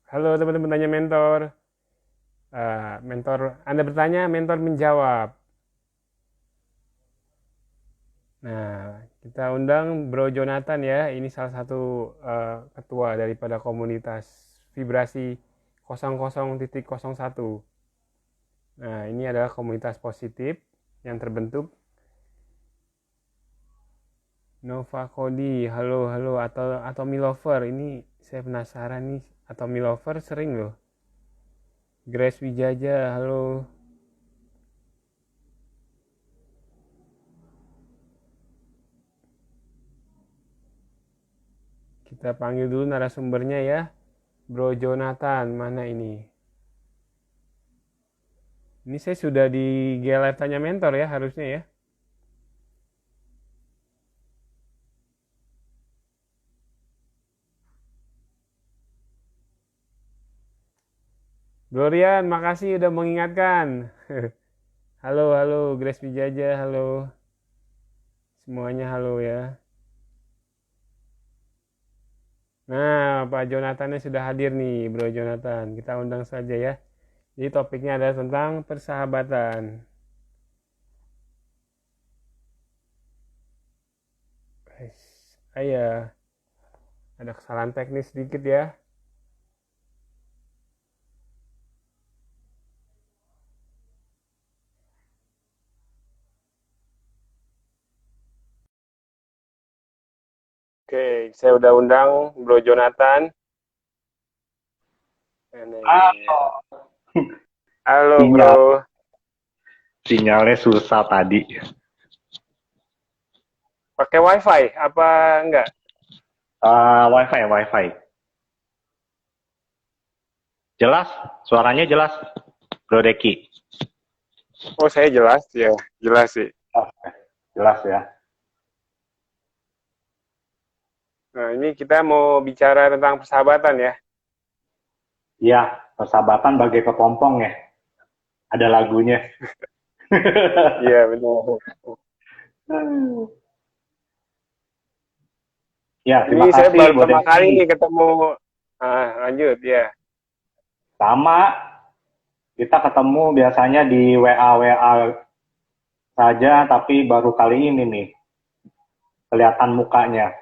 Halo teman-teman tanya mentor. Mentor, Anda bertanya, mentor menjawab. Nah, kita undang Bro Jonathan ya. Ini salah satu ketua daripada komunitas vibrasi 00.01. Nah, ini adalah komunitas positif yang terbentuk. Nova Kodi, halo halo, atau Milover. Ini saya penasaran nih, atau Milover sering loh. Grace Wijaja, halo. Kita panggil dulu narasumbernya ya. Bro Jonathan, mana ini? Ini saya sudah di GLF Tanya Mentor ya harusnya ya. Bro Rian, makasih udah mengingatkan. Halo, halo, Grace Wijaja, halo. Semuanya halo ya. Nah, Pak Jonathannya sudah hadir nih, Bro Jonathan. Kita undang saja ya. Jadi topiknya adalah tentang persahabatan. Ayah, ada kesalahan teknis sedikit ya. Oke, saya udah undang Bro Jonathan. Ah, Halo, sinyal Bro. sinyalnya susah tadi. Pakai WiFi apa enggak? WiFi. Jelas, suaranya jelas, Bro Deki. Oh, saya jelas ya, jelas sih. Oh, jelas ya. Nah, ini kita mau bicara tentang persahabatan ya. Iya, persahabatan bagai kepompong ya. Ada lagunya. Iya, benar. Ya, Ini terima saya kasih, baru Bro pertama kali nih Deki. ketemu. Lanjut ya. Sama, kita ketemu biasanya di WA saja, tapi baru kali ini nih, kelihatan mukanya.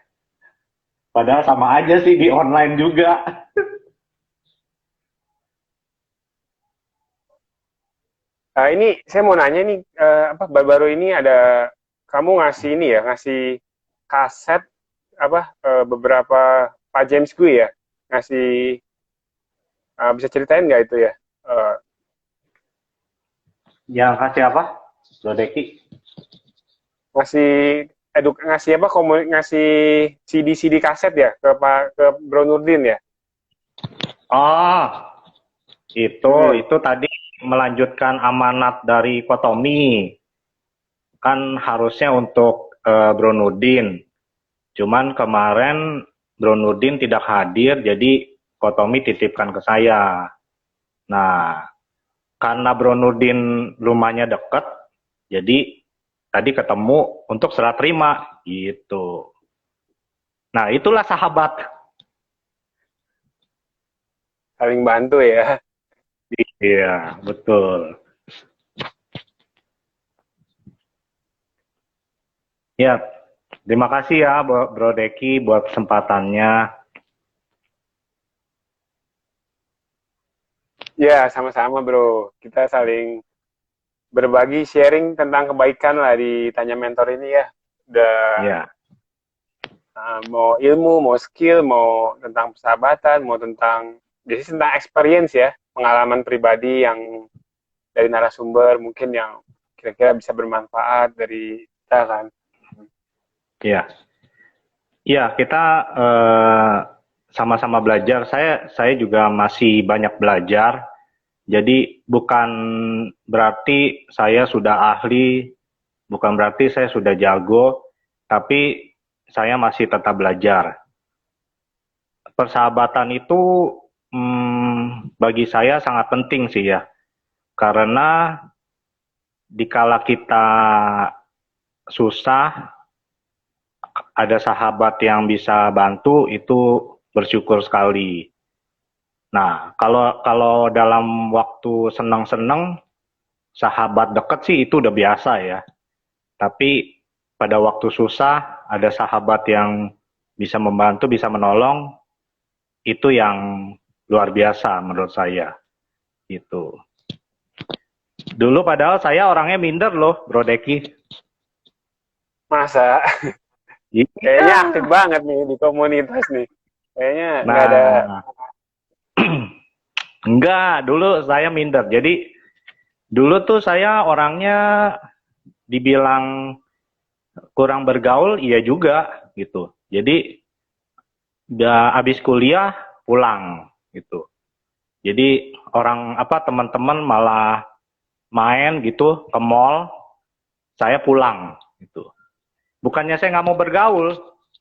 Padahal sama aja sih di online juga. Ini saya mau nanya nih, apa baru-baru ini ada kamu ngasih ini ya, ngasih kaset apa beberapa Pak James Gue ya, ngasih bisa ceritain nggak itu ya? Eh, Yang kasih apa, Bro Deki? ngasih ngasih apa ngasih CD kaset ya ke Bro Nurdin ya. Oh, Hmm. itu tadi melanjutkan amanat dari Kotomi. Kan harusnya untuk Bro Nurdin. Cuman kemarin Bro Nurdin tidak hadir, jadi Kotomi titipkan ke saya. Nah, karena Bro Nurdin rumahnya dekat, jadi tadi ketemu untuk serah terima gitu. Nah, itulah sahabat. Saling bantu ya. Iya, betul. Ya, terima kasih ya Bro Deki buat kesempatannya. Ya, sama-sama bro. Kita saling berbagi sharing tentang kebaikan lah di Tanya Mentor ini ya. Udah Ya, mau ilmu, mau skill, mau tentang persahabatan, mau tentang jadi tentang experience ya, pengalaman pribadi yang dari narasumber mungkin yang kira-kira bisa bermanfaat dari kita kan. ya. Iya, kita sama-sama belajar. Saya juga masih banyak belajar. Jadi bukan berarti saya sudah ahli, bukan berarti saya sudah jago, tapi saya masih tetap belajar. Persahabatan itu bagi saya sangat penting sih ya, karena dikala kita susah, ada sahabat yang bisa bantu itu bersyukur sekali. Nah, kalau kalau dalam waktu senang-senang, sahabat deket sih itu udah biasa ya. Tapi pada waktu susah, ada sahabat yang bisa membantu, bisa menolong, itu yang luar biasa menurut saya. Itu. Dulu padahal saya orangnya minder loh, Bro Deki. Masa? Kayaknya aktif Iya. banget nih di komunitas nih. Kayaknya nggak ada. Nah, enggak, dulu saya minder. Jadi dulu tuh saya orangnya dibilang kurang bergaul, iya juga gitu. Jadi udah habis kuliah pulang gitu. Jadi orang apa teman-teman malah main gitu ke mall, saya pulang gitu. Bukannya saya nggak mau bergaul,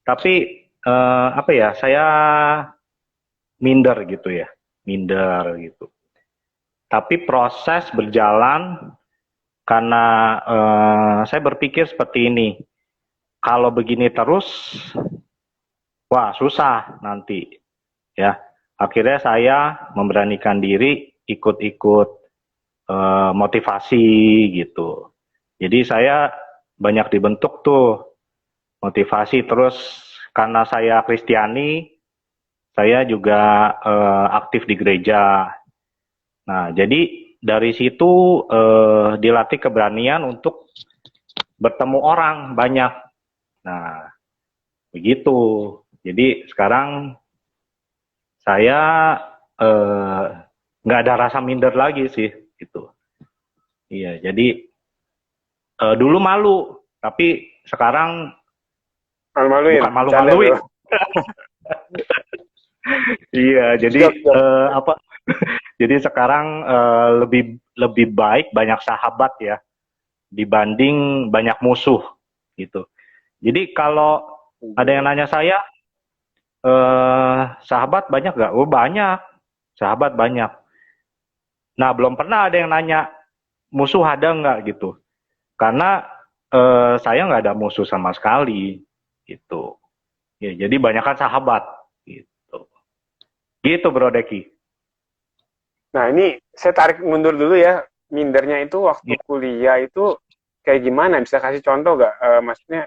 tapi apa ya, saya minder gitu ya, minder gitu. Tapi proses berjalan karena saya berpikir seperti ini, kalau begini terus, wah susah nanti ya. Akhirnya saya memberanikan diri ikut-ikut motivasi gitu. Jadi saya banyak dibentuk tuh motivasi, terus karena saya Kristiani, saya juga aktif di gereja. Nah, jadi dari situ dilatih keberanian untuk bertemu orang banyak. Nah, begitu. Jadi sekarang saya eh, nggak ada rasa minder lagi sih, gitu. Iya, jadi dulu malu, tapi sekarang Malu-maluin, bukan bercanda malu-maluin. bro. Iya, jadi Jok, jok. apa? Jadi sekarang lebih lebih baik banyak sahabat ya dibanding banyak musuh gitu. Jadi kalau ada yang nanya saya, sahabat banyak nggak? Oh banyak, sahabat banyak. Nah belum pernah ada yang nanya musuh ada nggak gitu. Karena saya nggak ada musuh sama sekali gitu. Ya, jadi banyakkan sahabat gitu. Gitu Bro Deki. Nah, ini saya tarik mundur dulu ya. Mindernya itu waktu Ya, kuliah itu kayak gimana? Bisa kasih contoh nggak? Maksudnya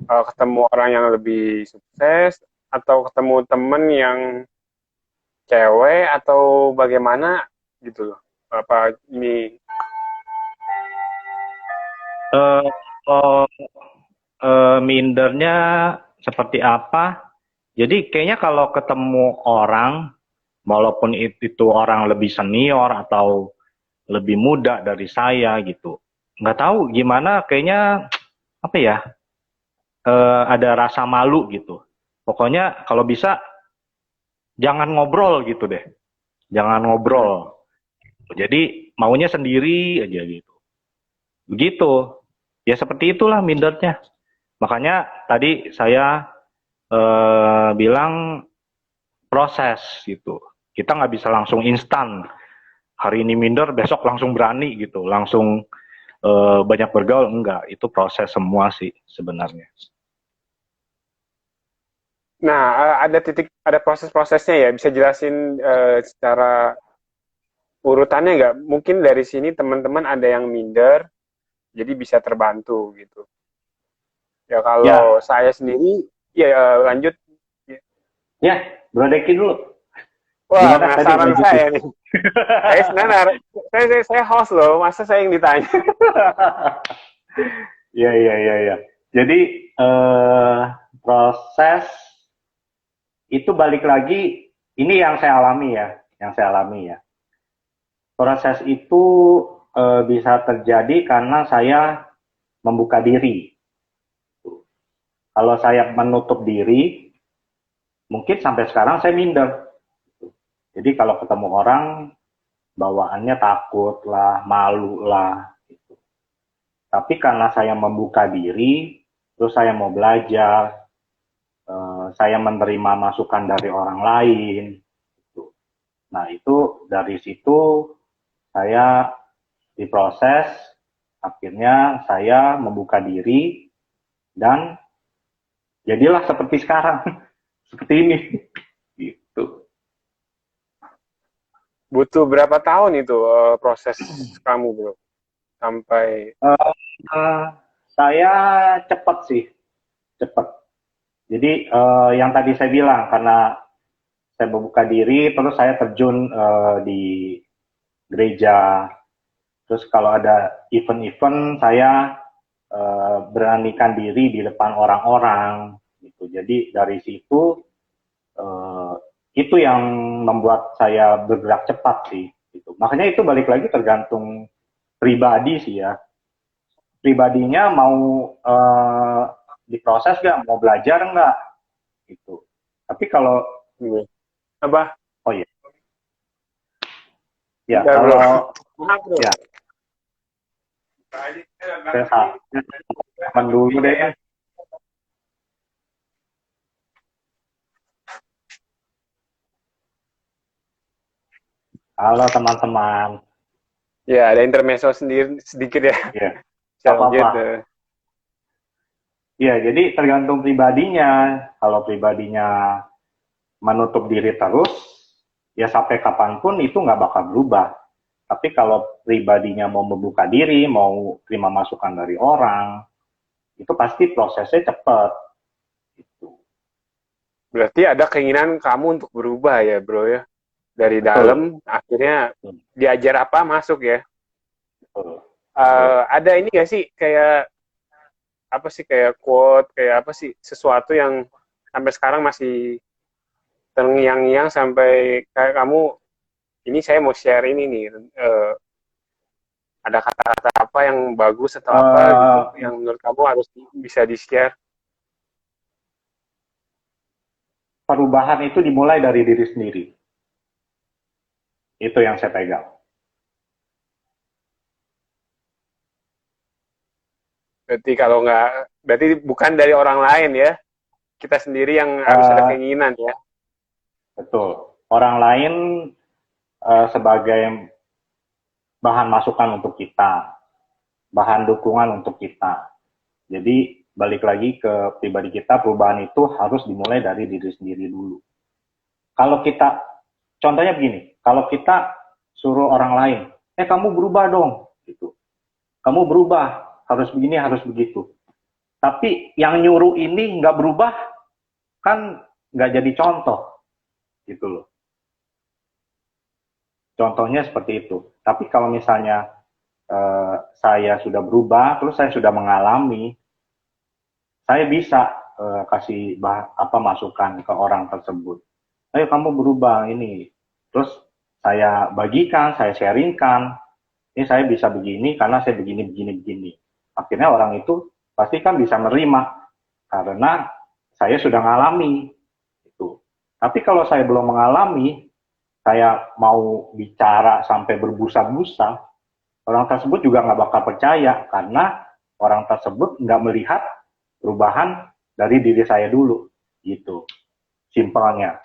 ketemu orang yang lebih sukses atau ketemu temen yang cewek atau bagaimana gitu loh. Apa ini eh, oh, mindernya seperti apa? Jadi kayaknya kalau ketemu orang, walaupun itu orang lebih senior atau lebih muda dari saya gitu, nggak tahu gimana, kayaknya apa ya, ada rasa malu gitu. Pokoknya kalau bisa jangan ngobrol gitu deh, jangan ngobrol. Jadi maunya sendiri aja gitu. Begitu. Ya seperti itulah mindernya. Makanya tadi saya bilang proses gitu. Kita nggak bisa langsung instan. Hari ini minder, besok langsung berani gitu, langsung banyak bergaul, enggak. Itu proses semua sih sebenarnya. nah, ada proses-prosesnya ya. Bisa jelasin secara urutannya nggak? Mungkin dari sini teman-teman ada yang minder, jadi bisa terbantu gitu. Ya kalau Ya, saya sendiri, ya lanjut. ya, Bro Deki dulu. Wah, Gimana tadi penasaran lanjutin? saya nih. Sebenarnya saya host loh, masa saya yang ditanya? Iya, iya, iya, iya. Jadi eh, proses itu balik lagi, ini yang saya alami ya, yang saya alami ya. Proses itu bisa terjadi karena saya membuka diri. Kalau saya menutup diri, mungkin sampai sekarang saya minder. Jadi kalau ketemu orang, bawaannya takut lah, malu lah. Gitu. Tapi karena saya membuka diri, terus saya mau belajar, saya menerima masukan dari orang lain. Gitu. Nah itu dari situ saya diproses, akhirnya saya membuka diri dan jadilah seperti sekarang, seperti ini. Gitu. butuh berapa tahun itu proses kamu bro sampai Eh, eh, saya cepat sih, cepat. Jadi yang tadi saya bilang karena saya membuka diri, terus saya terjun di gereja. Terus kalau ada event-event, saya beranikan diri di depan orang-orang. Gitu. Jadi dari situ eh, itu yang membuat saya bergerak cepat sih. Gitu. Makanya itu balik lagi tergantung pribadi sih ya. Pribadinya mau diproses nggak, mau belajar nggak, gitu. Tapi kalau apa oh ya, ya ya bro kalau maaf bro. ya saya teman dulu deh. Halo teman-teman. Ya ada intermezzo sendiri sedikit ya. Ya, Bisa apa-apa. lanjut Ya, jadi tergantung pribadinya. Kalau pribadinya menutup diri terus, ya sampai kapanpun itu nggak bakal berubah. Tapi kalau pribadinya mau membuka diri, mau terima masukan dari orang, itu pasti prosesnya cepat. Gitu. berarti ada keinginan kamu untuk berubah ya bro ya dari Betul, dalam akhirnya betul, diajar apa masuk ya. betul, betul. Ada ini gak sih kayak apa sih kayak quote kayak apa sih sesuatu yang sampai sekarang masih terngiang-ngiang sampai kayak kamu ini saya mau share ini nih ada kata-kata apa yang bagus atau apa gitu Uh, yang menurut kamu harus bisa di share. Perubahan itu dimulai dari diri sendiri. Itu yang saya pegang. Berarti kalau nggak berarti bukan dari orang lain ya kita sendiri yang harus ada Uh, keinginan ya. Betul. Orang lain sebagai bahan masukan untuk kita, bahan dukungan untuk kita. Jadi balik lagi ke pribadi kita, perubahan itu harus dimulai dari diri sendiri dulu. Kalau kita, contohnya begini, kalau kita suruh orang lain, kamu berubah dong, gitu. Kamu berubah, harus begini, harus begitu. Tapi yang nyuruh ini nggak berubah, kan nggak jadi contoh, gitu loh. Contohnya seperti itu. Tapi kalau misalnya saya sudah berubah, terus saya sudah mengalami, saya bisa kasih apa masukan ke orang tersebut. Ayo kamu berubah ini. Terus saya bagikan, saya sharingkan. Ini saya bisa begini karena saya begini, begini, begini. Akhirnya orang itu pasti kan bisa menerima karena saya sudah mengalami itu. Tapi kalau saya belum mengalami, saya mau bicara sampai berbusa-busa, orang tersebut juga nggak bakal percaya karena orang tersebut nggak melihat perubahan dari diri saya dulu, gitu. Simpelnya.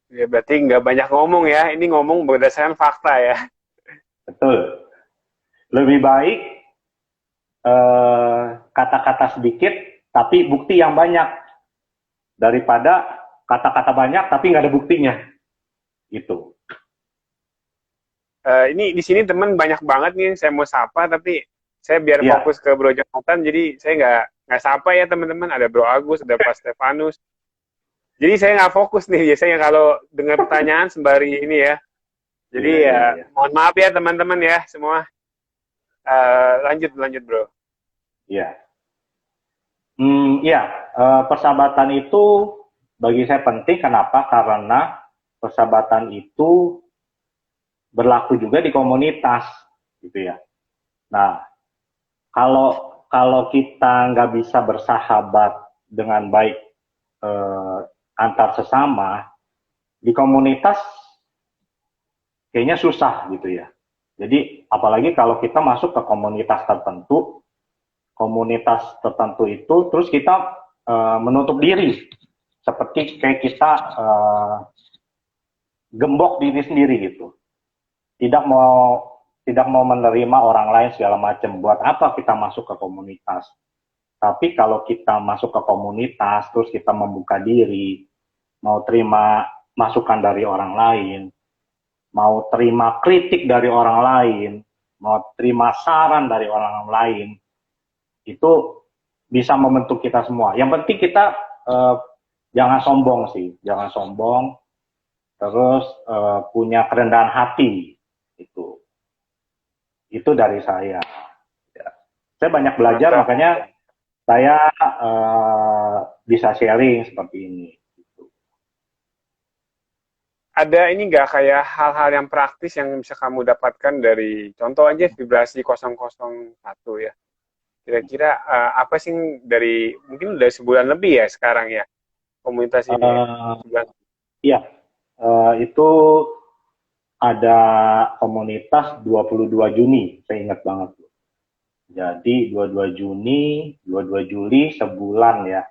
Ya berarti nggak banyak ngomong ya. Ini ngomong berdasarkan fakta ya. Betul. Lebih baik kata-kata sedikit tapi bukti yang banyak daripada kata-kata banyak tapi nggak ada buktinya. Gitu. Ini di sini teman banyak banget nih saya mau sapa tapi saya biar Iya. fokus ke Bro Jonathan jadi saya nggak sapa ya teman-teman ada Bro Agus ada Pak Stefanus jadi saya nggak fokus nih biasanya kalau dengar pertanyaan sembari ini ya jadi Iya, ya iya, iya. mohon maaf ya teman-teman ya semua lanjut lanjut Bro. Iya. Iya, persahabatan itu bagi saya penting. Kenapa? Karena persahabatan itu berlaku juga di komunitas, gitu ya. Nah, kalau kalau kita nggak bisa bersahabat dengan baik eh, antar sesama di komunitas, kayaknya susah gitu ya. Jadi apalagi kalau kita masuk ke komunitas tertentu itu, terus kita menutup diri, seperti kayak kita gembok diri sendiri gitu. Tidak mau tidak mau menerima orang lain segala macam. Buat apa kita masuk ke komunitas? Tapi kalau kita masuk ke komunitas, terus kita membuka diri, mau terima masukan dari orang lain, mau terima kritik dari orang lain, mau terima saran dari orang lain, itu bisa membentuk kita semua. Yang penting kita jangan sombong sih, jangan sombong, terus punya kerendahan hati, itu dari saya. Ya. Saya banyak belajar, Mantap. makanya saya bisa sharing seperti ini. Ada ini nggak kayak hal-hal yang praktis yang bisa kamu dapatkan dari contoh aja vibrasi 001 ya. Kira-kira apa sih dari mungkin udah sebulan lebih ya sekarang ya komunitas ini ya? Sebulan. Iya, itu ada komunitas 22 Juni, saya ingat banget. Jadi 22 Juni, 22 Juli sebulan ya.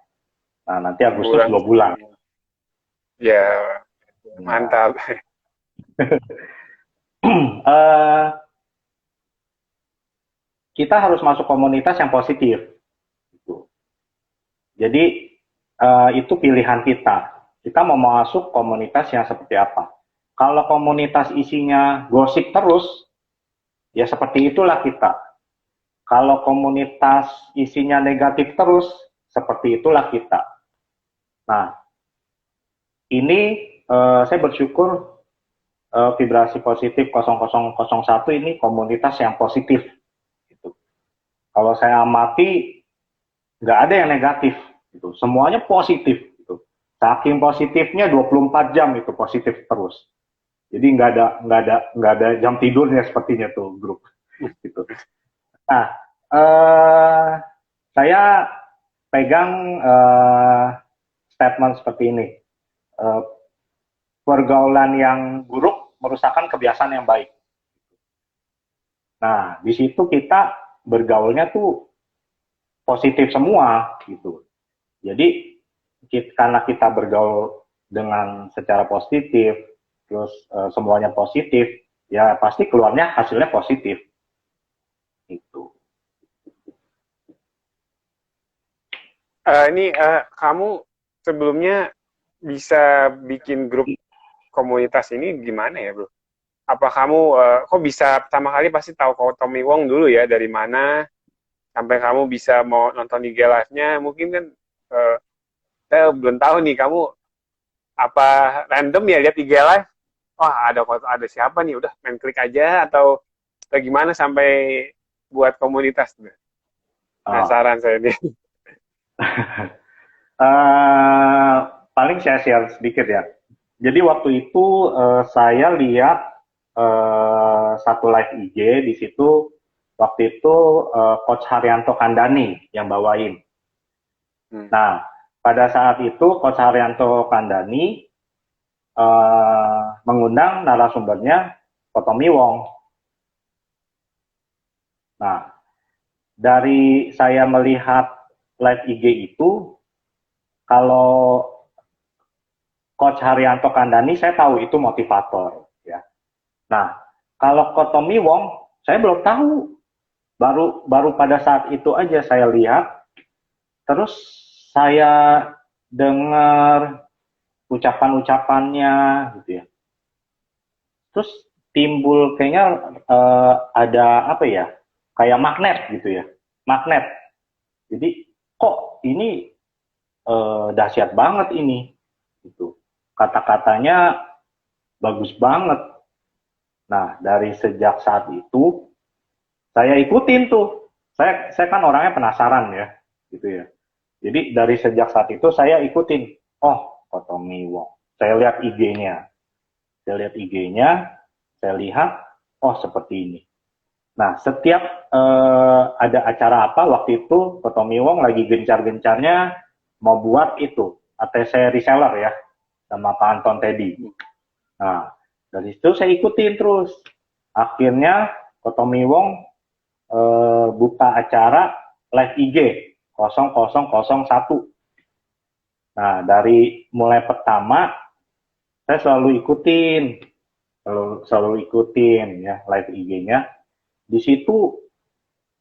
Nah, nanti Agustus Sebulan. 2 bulan. Ya, Nah, mantap. kita harus masuk komunitas yang positif. Jadi itu pilihan kita. Kita mau masuk komunitas yang seperti apa. Kalau komunitas isinya gosip terus, ya seperti itulah kita. Kalau komunitas isinya negatif terus, seperti itulah kita. Nah, ini saya bersyukur vibrasi positif 0001 ini komunitas yang positif. Gitu. Kalau saya amati, nggak ada yang negatif. Gitu. Semuanya positif. Gitu. Saking positifnya 24 jam itu positif terus. Jadi nggak ada jam tidurnya sepertinya tuh grup. Gitu. Nah, saya pegang statement seperti ini. Pergaulan yang buruk merusakkan kebiasaan yang baik. Nah, di situ kita bergaulnya tuh positif semua gitu. Jadi karena kita bergaul dengan secara positif, terus semuanya positif, ya pasti keluarnya hasilnya positif. Itu. Ini kamu sebelumnya bisa bikin grup komunitas ini gimana ya, bro? Apa kamu kok bisa pertama kali pasti tahu kau Tommy Wong dulu ya, dari mana sampai kamu bisa mau nonton IG live-nya? Mungkin kan saya belum tahu nih, kamu apa random ya lihat IG live, wah ada siapa nih, udah main klik aja, atau gimana sampai buat komunitas? Penasaran saya nih. Paling saya share sedikit ya. Jadi waktu itu saya lihat satu live IG di situ. Waktu itu Coach Haryanto Kandani yang bawain. Nah, pada saat itu Coach Haryanto Kandani mengundang narasumbernya Tommy Wong. Nah, dari saya melihat live IG itu, kalau Coach Haryanto Kandani saya tahu itu motivator ya. Nah, kalau Coach Tommy Wong saya belum tahu. Baru pada saat itu aja saya lihat, terus saya dengar ucapan-ucapannya gitu ya. Terus timbul kayaknya ada apa ya? Kayak magnet gitu ya. Magnet. Jadi kok ini dahsyat banget ini gitu. Kata-katanya bagus banget. Nah, dari sejak saat itu saya ikutin tuh. Saya kan orangnya penasaran ya, gitu ya. Jadi dari sejak saat itu saya ikutin. Oh, Tommy Wong. Saya lihat IG-nya. Saya lihat, oh seperti ini. Nah, setiap ada acara apa, waktu itu Tommy Wong lagi gencar-gencarnya mau buat itu, ATC reseller ya, sama Pak Anton Teddy. Nah, dari situ saya ikutin terus. Akhirnya Tommy Wong buka acara live IG 0001. Nah, dari mulai pertama saya selalu ikutin ya live IG-nya. Di situ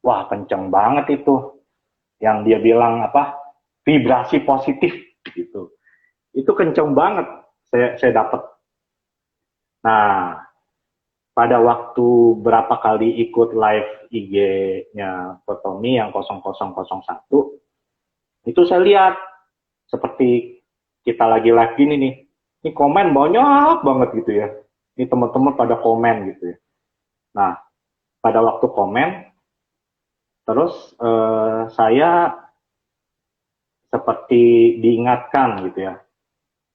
wah kenceng banget itu. Yang dia bilang apa? Vibrasi positif gitu. Itu kenceng banget. saya dapat. Nah, pada waktu berapa kali ikut live IG-nya Kotomi yang 0001, itu saya lihat seperti kita lagi live gini nih, ini komen banyak banget gitu ya, ini teman-teman pada komen gitu ya. Nah, pada waktu komen, terus saya seperti diingatkan gitu ya,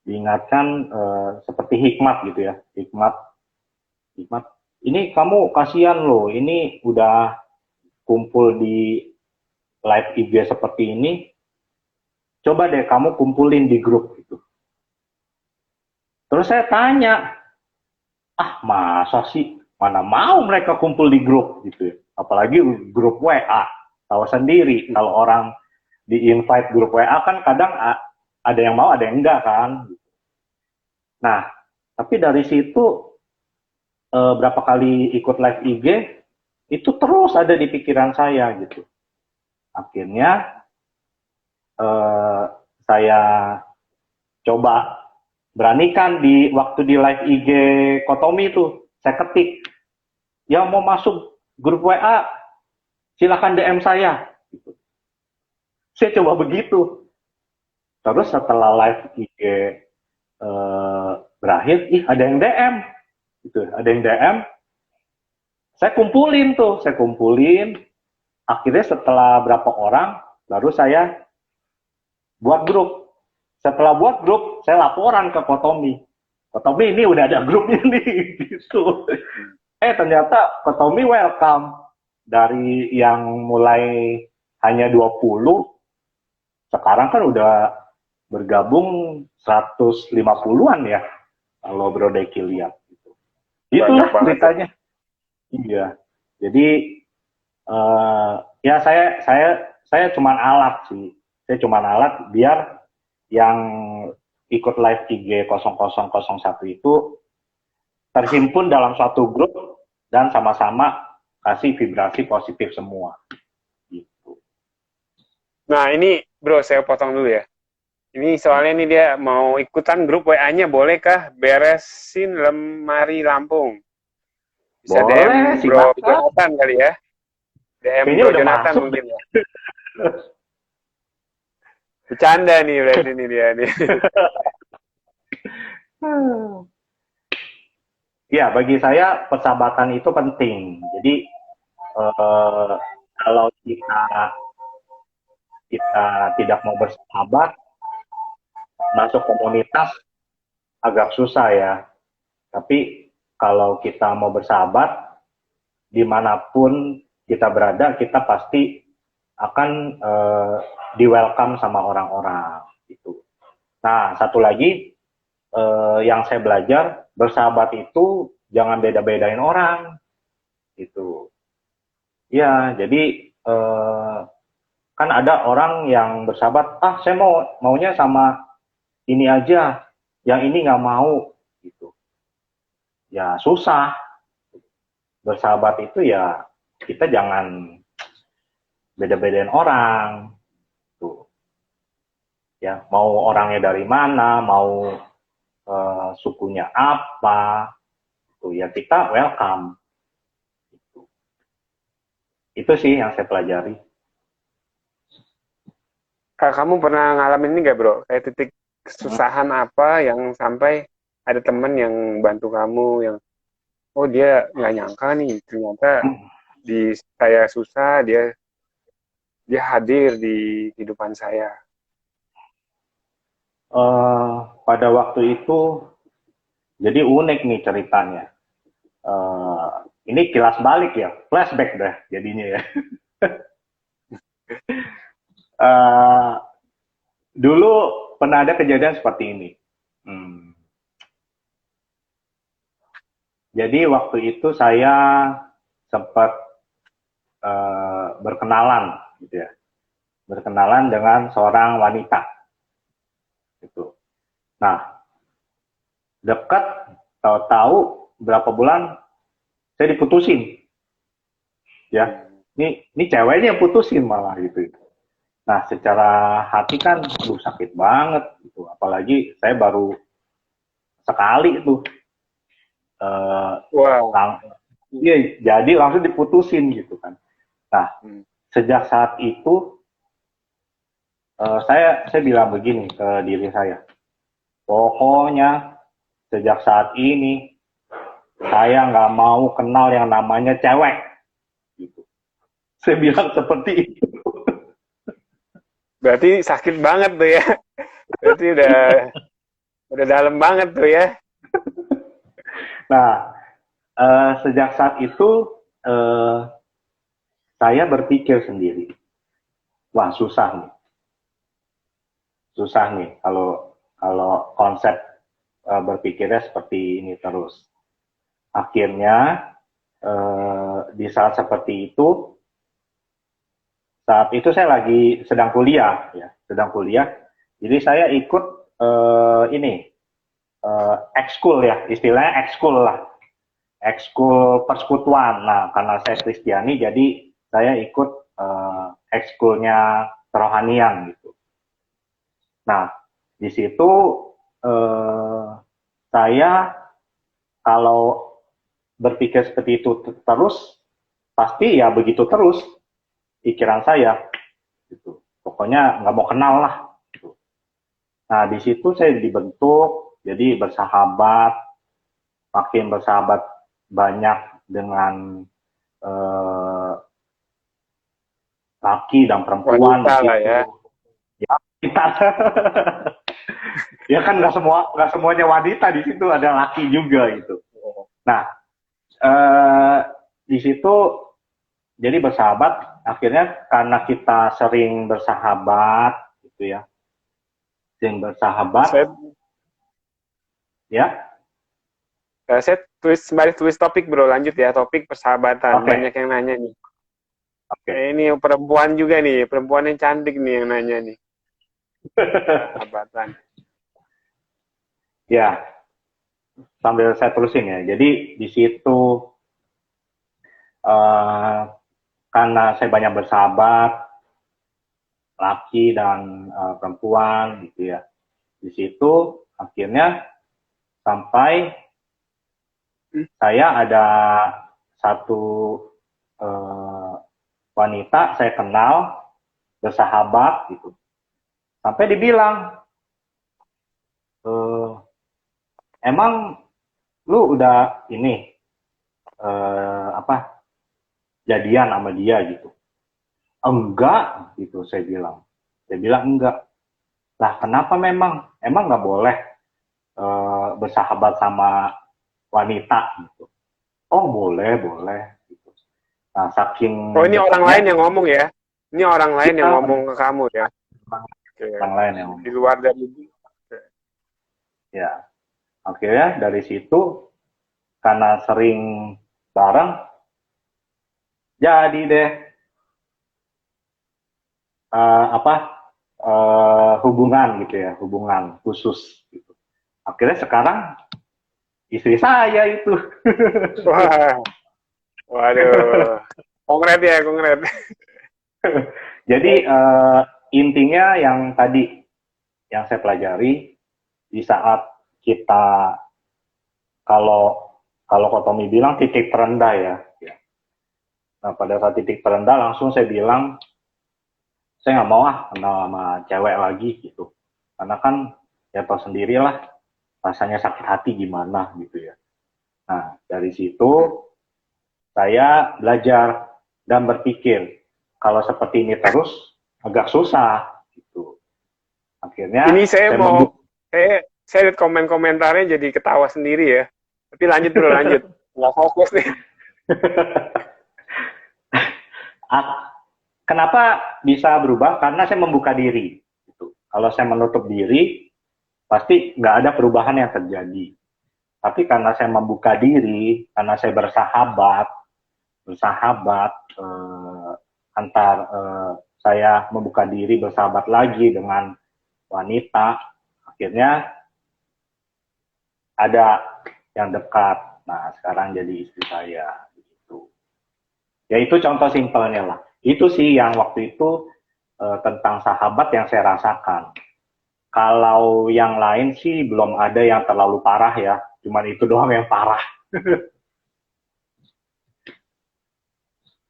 diingatkan seperti hikmat gitu ya, hikmat, ini kamu kasihan loh, ini udah kumpul di live IG seperti ini, coba deh kamu kumpulin di grup gitu. Terus saya tanya, masa sih, mana mau mereka kumpul di grup gitu ya, apalagi grup WA. Tahu sendiri kalau orang di invite grup WA kan kadang ada yang mau, ada yang enggak kan. Nah, tapi dari situ berapa kali ikut live IG itu terus ada di pikiran saya gitu. Akhirnya saya coba beranikan di waktu di live IG Kotomi itu, saya ketik, yang mau masuk grup WA silahkan DM saya. Gitu. Saya coba begitu. Terus setelah live IG berakhir, ada yang DM, gitu, ada yang DM. Saya kumpulin. Akhirnya setelah berapa orang, baru saya buat grup. Setelah buat grup, saya laporan ke Kotomi. Kotomi ini udah ada grupnya nih, gitu. Ternyata Kotomi welcome. Dari yang mulai hanya 20, sekarang kan udah bergabung 150-an ya, kalau Bro Deki lihat. Gitu. Itulah ceritanya. Iya. Jadi, ya saya cuma alat sih. Saya cuma alat biar yang ikut live IG 0001 itu terhimpun dalam suatu grup dan sama-sama kasih vibrasi positif semua. Gitu. Nah ini bro, saya potong dulu ya. Ini soalnya ini dia mau ikutan grup WA-nya, bolehkah beresin lemari Lampung? Bisa boleh, DM Bro silakan. Jonathan kali ya. DM Kayaknya Bro udah Jonathan masuk mungkin ya. Bercanda nih berarti nih dia nih. Ya, bagi saya persahabatan itu penting. Jadi kalau kita tidak mau bersahabat, masuk komunitas agak susah ya. Tapi kalau kita mau bersahabat, dimanapun kita berada, kita pasti akan di welcome sama orang-orang. Gitu. Nah, satu lagi yang saya belajar, bersahabat itu jangan beda-bedain orang. Gitu. Ya, jadi kan ada orang yang bersahabat, saya maunya sama ini aja, yang ini nggak mau, gitu. Ya susah. Bersahabat itu ya kita jangan beda-bedain orang, tuh. Ya mau orangnya dari mana, mau sukunya apa, tuh ya kita welcome. Itu sih yang saya pelajari. Kamu pernah ngalamin ini nggak bro? Kayak titik kesusahan apa yang sampai ada temen yang bantu kamu yang dia nggak nyangka nih ternyata di saya susah dia hadir di kehidupan saya. Pada waktu itu jadi unik nih ceritanya. Ini kilas balik ya, flashback dah jadinya ya. Dulu pernah ada kejadian seperti ini. Jadi waktu itu saya sempat berkenalan, gitu ya, berkenalan dengan seorang wanita, gitu. Nah, dekat, tahu-tahu berapa bulan saya diputusin, ya. Ini ceweknya yang putusin malah gitu. Nah, secara hati kan, sakit banget, gitu. Apalagi saya baru sekali tuh. Wow. Iya, jadi langsung diputusin gitu kan. Nah, sejak saat itu saya bilang begini ke diri saya, pokoknya sejak saat ini saya nggak mau kenal yang namanya cewek. Gitu. Saya bilang seperti itu. Berarti sakit banget tuh ya. Berarti udah dalam banget tuh ya. Nah, sejak saat itu eh, saya berpikir sendiri, wah susah nih kalau kalau konsep berpikirnya seperti ini terus. Akhirnya di saat itu saya lagi sedang kuliah, ya, sedang kuliah. Jadi saya ikut ini ekskul ya, istilahnya ekskul lah, ekskul persekutuan. Nah, karena saya Kristiani, jadi saya ikut ekskulnya kerohanian gitu. Nah, di situ eh, saya kalau berpikir seperti itu terus, pasti ya begitu terus pikiran saya. Gitu. Pokoknya nggak mau kenal lah. Gitu. Nah, di situ saya dibentuk, jadi bersahabat, makin bersahabat banyak dengan eh, laki dan perempuan Wanita di lah situ. ya. Ya, kita ya kan nggak semuanya wanita di situ, ada laki juga gitu. Nah, eh, di situ jadi bersahabat. Akhirnya karena kita sering bersahabat, gitu ya, sering bersahabat, Saya, ya. saya tulis topik bro, lanjut ya, topik persahabatan. Oke, Banyak yang nanya nih. oke. Ini perempuan juga nih, perempuan yang cantik nih yang nanya nih. Persahabatan. Ya, sambil saya terusin ya. Jadi di situ eh, karena saya banyak bersahabat, laki dan perempuan gitu ya. Di situ akhirnya sampai saya ada satu eh, wanita saya kenal, bersahabat gitu. Sampai dibilang, emang lu udah ini apa jadian sama dia gitu? Enggak gitu saya bilang. Saya bilang enggak. Lah kenapa memang? Emang nggak boleh bersahabat sama wanita gitu? Oh boleh boleh. Gitu. Nah Oh, saking ini orang lain dekatnya, yang ngomong ya? Ini orang lain yang ya ngomong ke kamu ya? Oke. orang lain yang Di ngomong. luar dari... Oke. Ya akhirnya dari situ karena sering bareng, jadi deh apa hubungan gitu ya, hubungan khusus gitu. Akhirnya sekarang istri saya itu. Wah, waduh. Kongret ya, kongret. Jadi intinya yang tadi yang saya pelajari di saat kita kalau kalau Kotomi bilang titik terendah ya. Nah pada saat titik terendah langsung saya bilang saya nggak mau kenal sama cewek lagi gitu. Karena kan ya tahu sendirilah rasanya sakit hati gimana gitu ya. Nah dari situ saya belajar dan berpikir kalau seperti ini terus agak susah gitu. Ini Akhirnya saya saya mau... Saya lihat komen-komentarnya jadi ketawa sendiri ya. Tapi lanjut bro, lanjut. Nggak fokus nih. kenapa bisa berubah? Karena saya membuka diri. Gitu. Kalau saya menutup diri, pasti nggak ada perubahan yang terjadi. Tapi karena saya membuka diri, karena saya bersahabat antar saya membuka diri bersahabat lagi dengan wanita, akhirnya ada yang dekat. Nah, sekarang jadi istri saya. Gitu. Ya itu contoh simpelnya lah. Itu sih yang waktu itu tentang sahabat yang saya rasakan. Kalau yang lain sih belum ada yang terlalu parah ya. Cuman itu doang yang parah.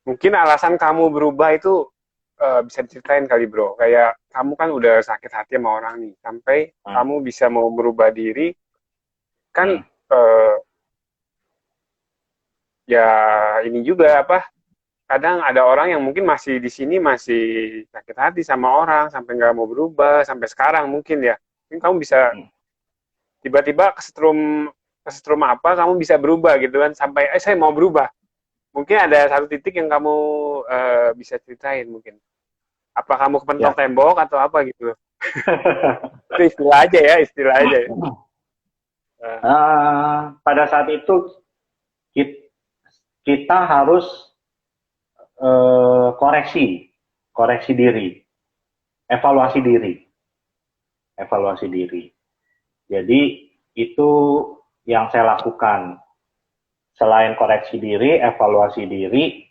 Mungkin alasan kamu berubah itu bisa diceritain kali bro. Kayak kamu kan udah sakit hati sama orang nih, sampai Hmm. kamu bisa mau berubah diri, kan Hmm. eh, ya ini juga apa? Kadang ada orang yang mungkin masih di sini masih sakit hati sama orang sampai nggak mau berubah sampai sekarang mungkin ya. Mungkin kamu bisa Hmm. tiba-tiba kesetrum apa kamu bisa berubah gitu kan sampai saya mau berubah. Mungkin ada satu titik yang kamu bisa ceritain mungkin. Apa kamu kepentok Ya. tembok atau apa gitu? Itu istilah aja ya, istilah aja ya. Eh, Pada saat itu kita harus koreksi diri, evaluasi diri, evaluasi diri. Jadi itu yang saya lakukan. Selain koreksi diri, evaluasi diri,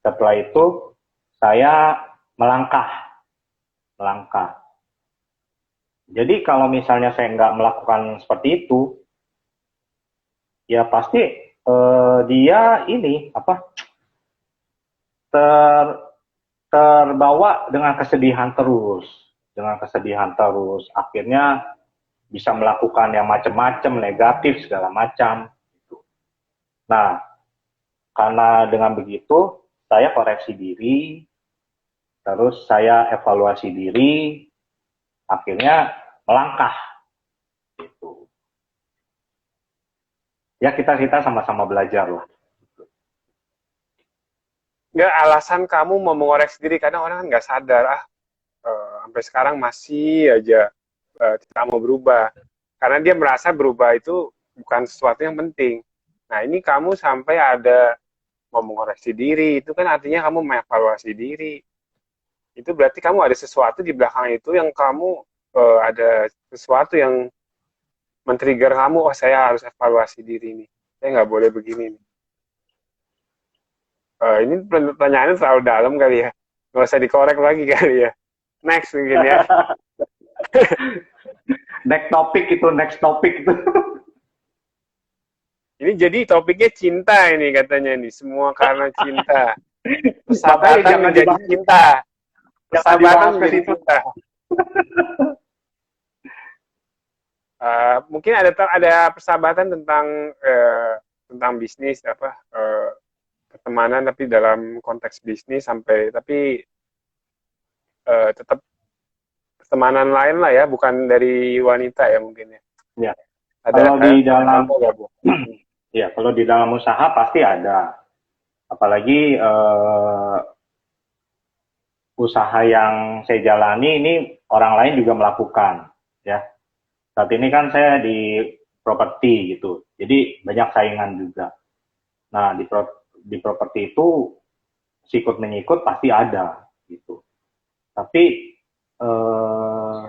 setelah itu saya melangkah, melangkah. Jadi kalau misalnya saya nggak melakukan seperti itu, ya pasti dia ini apa ter terbawa dengan kesedihan terus. Akhirnya bisa melakukan yang macam-macam, negatif segala macam. Nah, karena dengan begitu saya koreksi diri, terus saya evaluasi diri, akhirnya melangkah. Gitu. Ya kita sama-sama belajar lah. nggak alasan kamu mau mengoreksi diri kadang orang kan nggak sadar sampai sekarang masih aja tidak mau berubah karena dia merasa berubah itu bukan sesuatu yang penting. Nah ini kamu sampai ada mau mengoreksi diri itu kan artinya kamu mengevaluasi diri. Itu berarti kamu ada sesuatu di belakang itu yang kamu ada sesuatu yang men-trigger kamu, oh saya harus evaluasi diri nih. Saya nggak boleh begini nih. Ini pertanyaannya terlalu dalam kali ya. Nggak usah dikorek lagi kali ya. Next mungkin ya. Next topic itu. Ini jadi topiknya cinta ini katanya nih. Semua karena cinta. Makanya Persahabatan menjadi cinta. jangan Persahabatan dibahas ke menjadi situ. cinta. Mungkin ada persahabatan tentang bisnis apa pertemanan tapi dalam konteks bisnis sampai tapi tetap pertemanan lain lah ya bukan dari wanita ya mungkin ya Ya, ada kalau di dalam ada gak bu? ya kalau di dalam usaha pasti ada. Apalagi usaha yang saya jalani ini orang lain juga melakukan. Ya, saat ini kan saya di properti gitu, jadi banyak saingan juga. Nah di properti itu sikut menyikut pasti ada gitu. Tapi eh,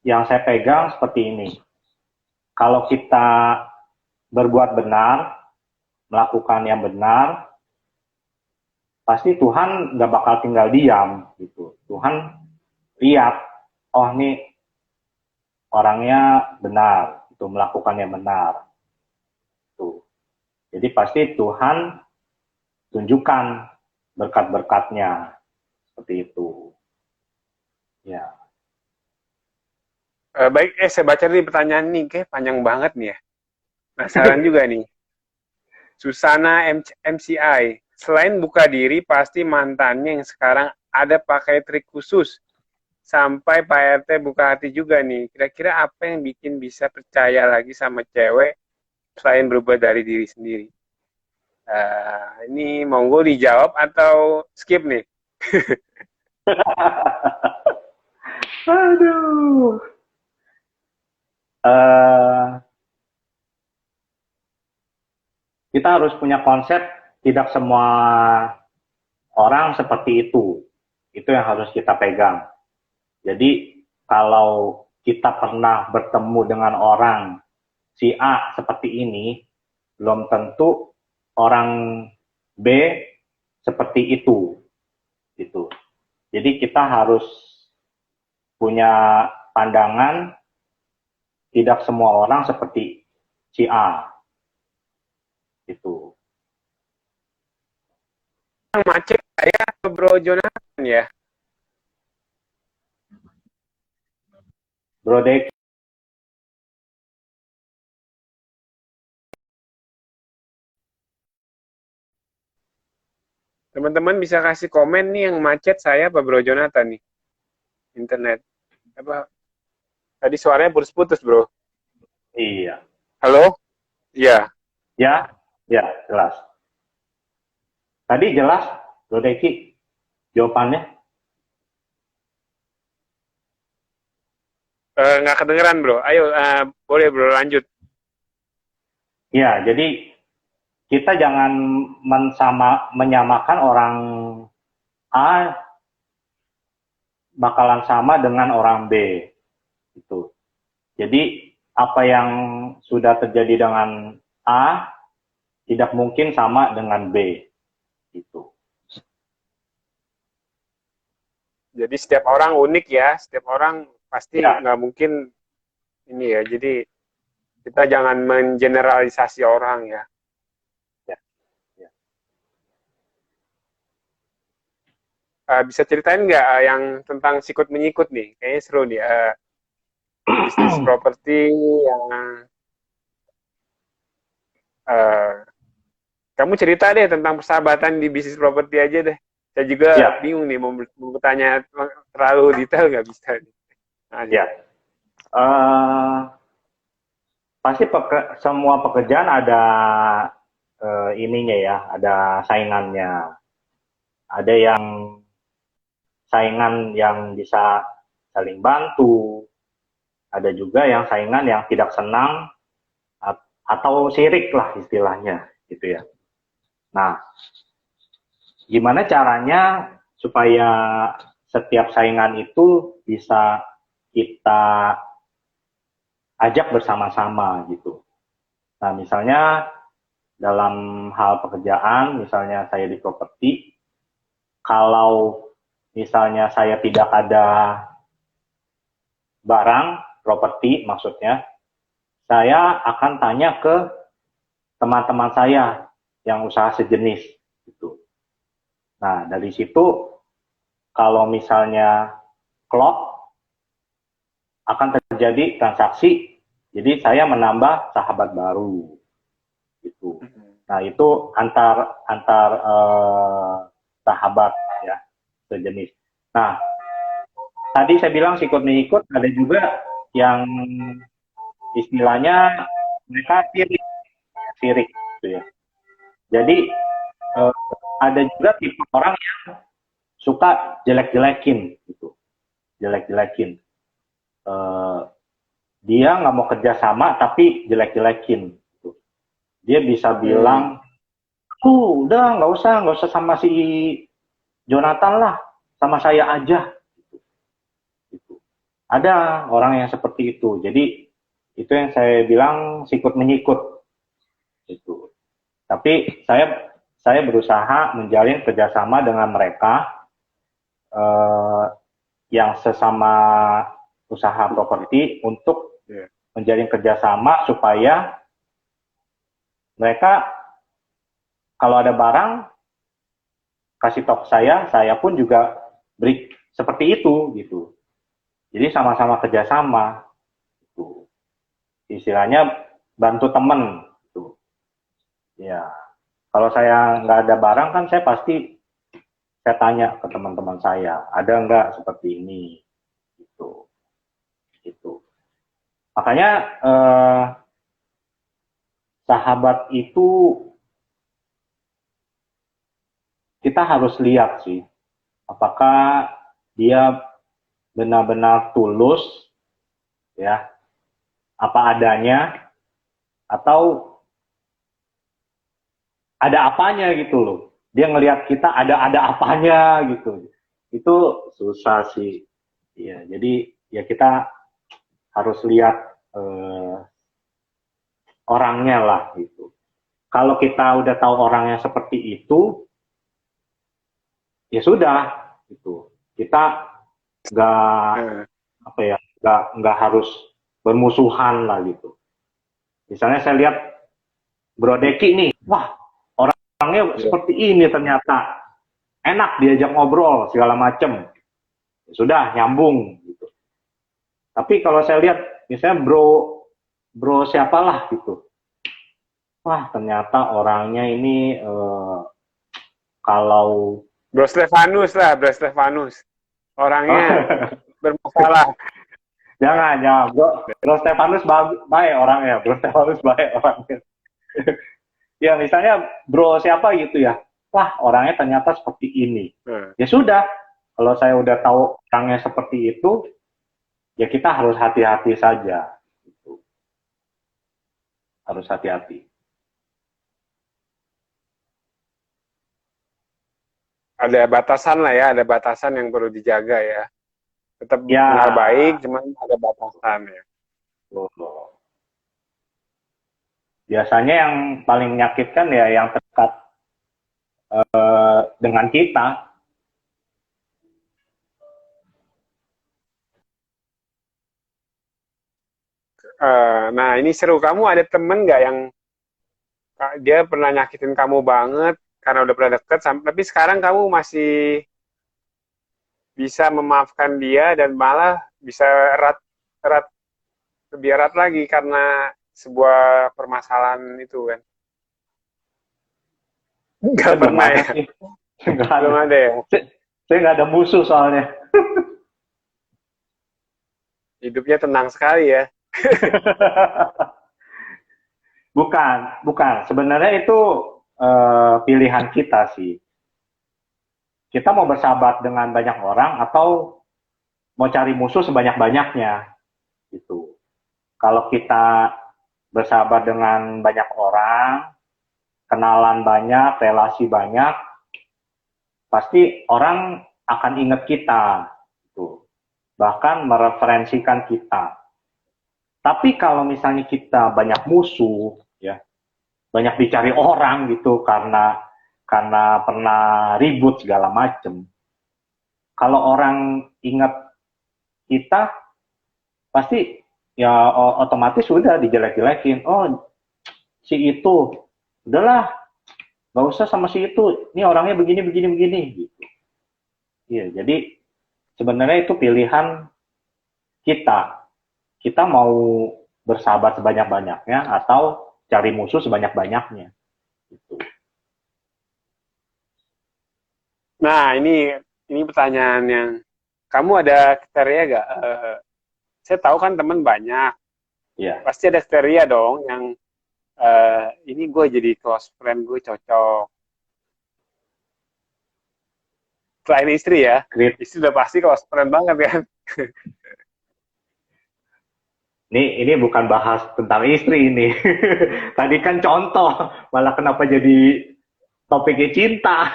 yang saya pegang seperti ini. Kalau kita berbuat benar, melakukan yang benar, pasti Tuhan nggak bakal tinggal diam gitu. Tuhan lihat, oh nih orangnya benar, itu melakukan yang benar. Tuh. Jadi pasti Tuhan tunjukkan berkat-berkatnya seperti itu. Ya. Baik saya baca nih pertanyaan nih kayak panjang banget nih ya penasaran juga nih Susana MCI selain buka diri pasti mantannya yang sekarang ada pakai trik khusus sampai Pak RT buka hati juga nih kira-kira apa yang bikin bisa percaya lagi sama cewek selain berubah dari diri sendiri. Ini monggo dijawab atau skip nih? Aduh. Uh, kita harus punya konsep tidak semua orang seperti itu. Itu yang harus kita pegang. Jadi kalau kita pernah bertemu dengan orang si A seperti ini, belum tentu orang B seperti itu. Gitu. Jadi kita harus punya pandangan tidak semua orang seperti si A. Itu. Yang macet saya Bro Jonathan ya. Bro Dek, Teman-teman bisa kasih komen nih yang macet saya apa Bro Jonathan nih. Internet. Apa? Tadi suaranya putus-putus, Bro. iya. Halo? Iya. Ya, ya, jelas. Tadi jelas, Bro Deki, jawabannya? Nggak kedengeran, Bro. Ayo, boleh, Bro, lanjut. Ya, jadi kita jangan menyamakan orang A bakalan sama dengan orang B. Itu. Jadi apa yang sudah terjadi dengan A tidak mungkin sama dengan B. Itu. Jadi setiap orang unik ya. Setiap orang pasti Ya, nggak mungkin ini ya. Jadi kita jangan mengeneralisasi orang ya. ya, ya. Bisa ceritain nggak yang tentang sikut menyikut nih? Kayaknya seru nih. Bisnis properti yang uh, kamu cerita deh tentang persahabatan di bisnis properti aja deh. Saya juga Ya, bingung nih mau bertanya terlalu detail nggak bisa. Nah, ya. Pasti semua pekerjaan ada ininya ya, ada saingannya. Ada yang saingan yang bisa saling bantu, ada juga yang saingan yang tidak senang atau sirik lah istilahnya, gitu ya. Nah, gimana caranya supaya setiap saingan itu bisa kita ajak bersama-sama gitu. Nah, misalnya dalam hal pekerjaan, misalnya saya di properti, kalau misalnya saya tidak ada barang, properti maksudnya, saya akan tanya ke teman-teman saya yang usaha sejenis. Gitu. Nah, dari situ kalau misalnya klop, akan terjadi transaksi, jadi saya menambah sahabat baru. Gitu. Nah, itu antar sahabat ya sejenis. Nah, tadi saya bilang sikut mengikut, ada juga yang istilahnya mereka sirik gitu ya. Jadi eh, ada juga tipe orang yang suka jelek-jelekin gitu, jelek-jelekin. Eh, dia nggak mau kerja sama tapi jelek-jelekin. Gitu. Dia bisa bilang, udah nggak usah sama si Jonathan lah, sama saya aja. Gitu. Ada orang yang seperti itu. Jadi itu yang saya bilang sikut menyikut. Itu. Tapi saya berusaha menjalin kerjasama dengan mereka yang sesama usaha properti untuk menjalin kerjasama supaya mereka kalau ada barang kasih tahu saya pun juga beri seperti itu gitu. Jadi sama-sama kerjasama, gitu. Istilahnya bantu temen. Gitu. Ya, kalau saya nggak ada barang kan saya tanya ke teman-teman saya, ada nggak seperti ini, gitu. Gitu. Makanya sahabat itu kita harus lihat sih, apakah dia benar-benar tulus, ya, apa adanya, atau ada apanya gitu loh. Dia ngelihat kita ada apanya gitu. Itu susah sih. Ya, jadi ya kita harus lihat orangnya lah gitu. Kalau kita udah tahu orangnya seperti itu, ya sudah gitu. Kita nggak apa ya, nggak harus bermusuhan lah gitu. Misalnya saya lihat Bro Deki nih, wah orangnya seperti ini ternyata, enak diajak ngobrol segala macem, sudah nyambung gitu. Tapi kalau saya lihat misalnya bro siapalah gitu, wah ternyata orangnya ini kalau Bro Stefanus lah, Bro Stefanus. Orangnya bermasalah. jangan bro Stefanus baik orangnya, Bro Stefanus baik orangnya. Ya misalnya bro siapa gitu ya, wah orangnya ternyata seperti ini. Ya sudah, kalau saya udah tahu orangnya seperti itu, ya kita harus hati-hati saja. Gitu. Harus hati-hati. Ada batasan lah ya, ada batasan yang perlu dijaga ya. Tetap Ya. kenal baik, cuman ada batasan ya. Biasanya yang paling menyakitkan ya yang terdekat dengan kita. Nah ini seru, kamu ada temen nggak yang dia pernah nyakitin kamu banget karena udah pernah deket, tapi sekarang kamu masih bisa memaafkan dia dan malah bisa erat lebih erat lagi karena sebuah permasalahan itu kan? Nggak pernah ya? Belum ada ya? Saya nggak ada musuh soalnya. Hidupnya tenang sekali ya. Bukan. Sebenarnya itu pilihan kita sih. Kita mau bersahabat dengan banyak orang atau mau cari musuh sebanyak-banyaknya. Gitu. Kalau kita bersahabat dengan banyak orang, kenalan banyak, relasi banyak, pasti orang akan ingat kita. Gitu. Bahkan mereferensikan kita. Tapi kalau misalnya kita banyak musuh, ya, banyak dicari orang gitu karena pernah ribut segala macem. Kalau orang ingat kita, pasti ya otomatis sudah dijelek-jelekin. Oh, si itu, udahlah, nggak usah sama si itu. Ini orangnya begini. Gitu. Iya, jadi sebenarnya itu pilihan kita. Kita mau bersahabat sebanyak-banyaknya atau cari musuh sebanyak-banyaknya. Gitu. Nah, ini pertanyaan yang kamu ada kriteria gak? Saya tahu kan teman banyak. Yeah. Pasti ada kriteria dong yang ini gue jadi close friend gue cocok. Selain istri ya, istri udah pasti close friend banget kan. Ini bukan bahas tentang istri ini. Tadi kan contoh, malah kenapa jadi topiknya cinta.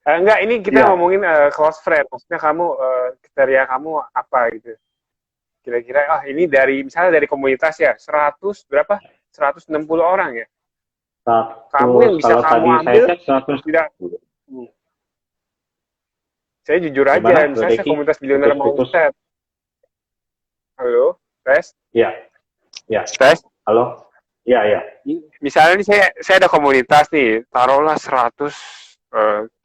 Enggak, ini kita ngomongin close friend. Maksudnya kamu, kriteria kamu apa gitu. Kira-kira, ini dari, misalnya dari komunitas ya, 100 berapa? 160 orang ya? Kamu yang bisa kamu ambil, tidak. Saya jujur aja, misalnya saya komunitas Billionaire Mindset. Halo, Tes? Iya. Tes? Halo? Iya. Misalnya nih saya ada komunitas nih, taruhlah 170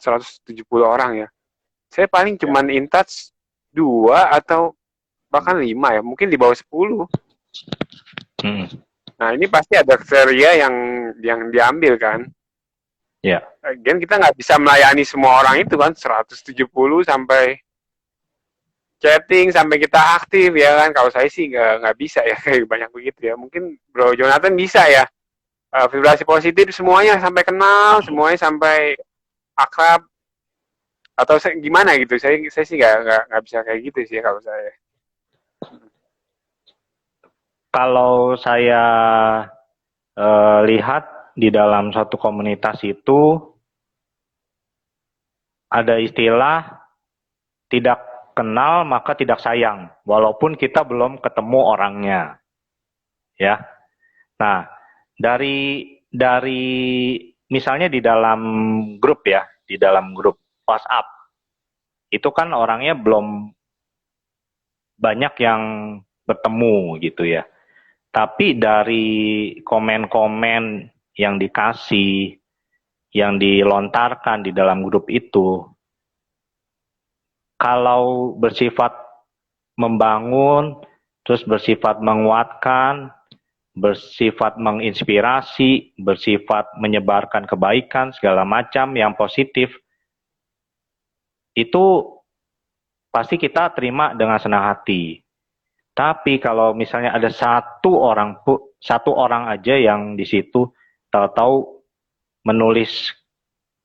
orang ya. Saya paling cuman in touch 2 atau bahkan 5 ya, mungkin di bawah 10. Nah, ini pasti ada kriteria yang diambil kan. Iya. Again, kita nggak bisa melayani semua orang itu kan, 170 sampai chatting, sampai kita aktif ya kan. Kalau saya sih nggak bisa ya, kayak banyak begitu ya. Mungkin Bro Jonathan bisa ya. Vibrasi positif semuanya sampai kenal, semuanya sampai akrab, atau gimana gitu. Saya sih nggak bisa kayak gitu sih kalau saya. Kalau saya lihat di dalam suatu komunitas itu ada istilah tidak kenal maka tidak sayang, walaupun kita belum ketemu orangnya. Ya. Nah, dari misalnya di dalam grup ya, di dalam grup WhatsApp. itu kan orangnya belum banyak yang bertemu gitu ya. Tapi dari komen-komen yang dikasih, yang dilontarkan di dalam grup itu, kalau bersifat membangun, terus bersifat menguatkan, bersifat menginspirasi, bersifat menyebarkan kebaikan, segala macam yang positif, itu pasti kita terima dengan senang hati. Tapi kalau misalnya ada satu orang aja yang di situ tahu-tahu menulis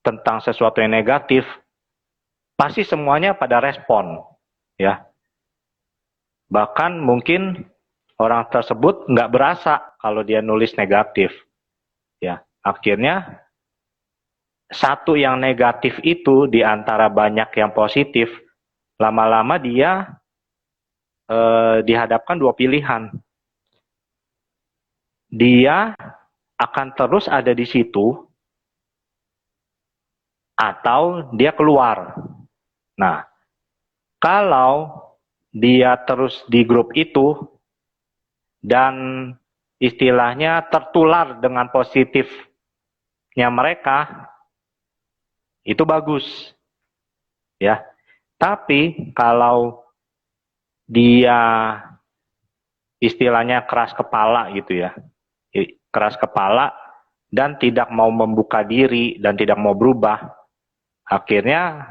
tentang sesuatu yang negatif, pasti semuanya pada respon, ya. Bahkan mungkin orang tersebut nggak berasa kalau dia nulis negatif, ya. Akhirnya satu yang negatif itu di antara banyak yang positif, lama-lama dia dihadapkan dua pilihan. Dia akan terus ada di situ atau dia keluar. Nah, kalau dia terus di grup itu dan istilahnya tertular dengan positifnya mereka, itu bagus, ya. Tapi kalau dia istilahnya keras kepala gitu ya, keras kepala dan tidak mau membuka diri dan tidak mau berubah, akhirnya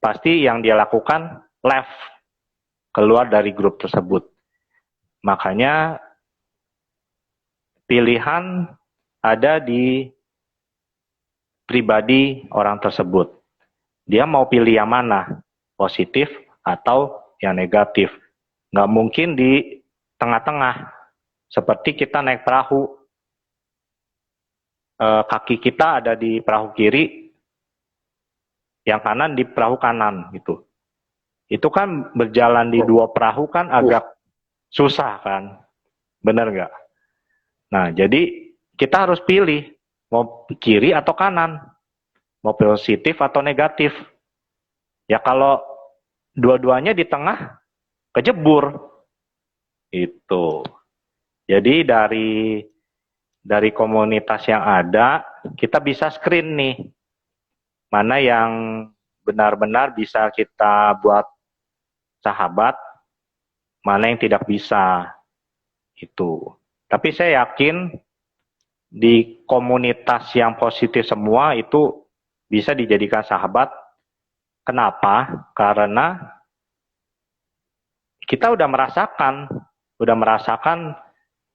pasti yang dia lakukan left, keluar dari grup tersebut. Makanya pilihan ada di pribadi orang tersebut. Dia mau pilih yang mana, positif atau yang negatif. Nggak mungkin di tengah-tengah. Seperti kita naik perahu, kaki kita ada di perahu kiri, yang kanan di perahu kanan gitu. Itu kan berjalan di dua perahu kan agak susah kan, benar nggak? Nah, jadi kita harus pilih mau kiri atau kanan, mau positif atau negatif. Ya kalau dua-duanya di tengah, kejebur. Itu. Jadi dari komunitas yang ada, kita bisa screen nih, mana yang benar-benar bisa kita buat sahabat, mana yang tidak bisa. Itu. Tapi saya yakin di komunitas yang positif semua itu bisa dijadikan sahabat. Kenapa? Karena kita udah merasakan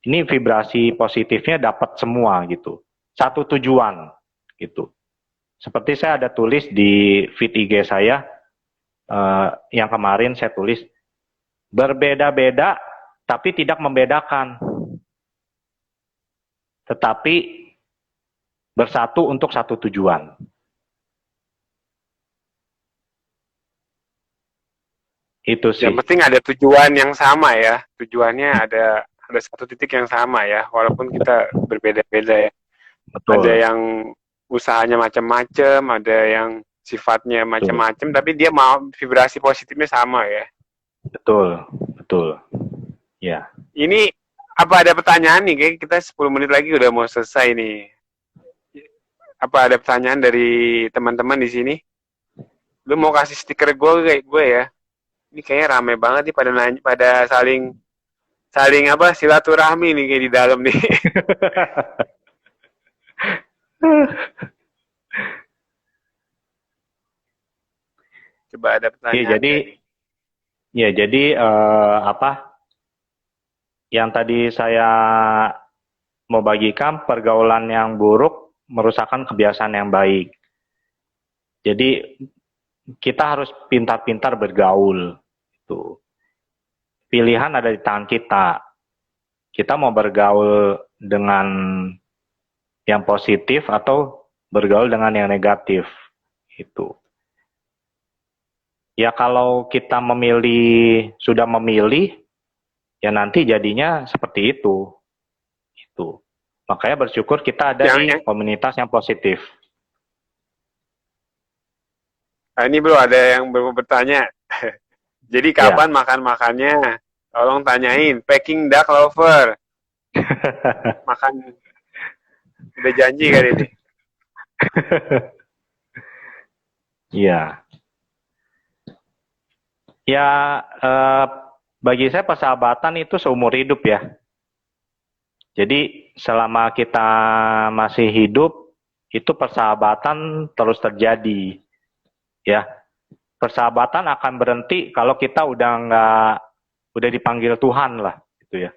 ini vibrasi positifnya dapat semua gitu. Satu tujuan gitu. Seperti saya ada tulis di feed IG saya yang kemarin saya tulis, berbeda-beda tapi tidak membedakan. Tetapi bersatu untuk satu tujuan. Itu sih. Yang penting ada tujuan yang sama ya. Tujuannya ada satu titik yang sama ya, walaupun kita berbeda-beda ya. Betul. Ada yang usahanya macam-macam, ada yang sifatnya macam-macam, tapi dia mau vibrasi positifnya sama ya. Betul, betul. Ya. Ini apa ada pertanyaan nih? Kayak kita 10 menit lagi udah mau selesai nih. Apa ada pertanyaan dari teman-teman di sini? Lu mau kasih stiker gue ya? Ini kayaknya rame banget nih pada nanya, pada saling apa silaturahmi nih kayak di dalam nih. Coba ada pertanyaan. Jadi apa yang tadi saya mau bagikan, pergaulan yang buruk merusakkan kebiasaan yang baik. Jadi kita harus pintar-pintar bergaul. Itu. Pilihan ada di tangan kita. Kita mau bergaul dengan yang positif atau bergaul dengan yang negatif. Itu. Ya kalau kita sudah memilih, ya nanti jadinya seperti itu. Itu. Makanya bersyukur kita ada di komunitas yang positif. Nah, ini bro ada yang bertanya. Jadi Ya. kapan makan-makannya? Tolong tanyain. Packing duck lover. Makan udah janji kali ini. Iya. Ya, bagi saya persahabatan itu seumur hidup ya. Jadi selama kita masih hidup, itu persahabatan terus terjadi. Ya, persahabatan akan berhenti kalau kita udah dipanggil Tuhan lah, gitu ya.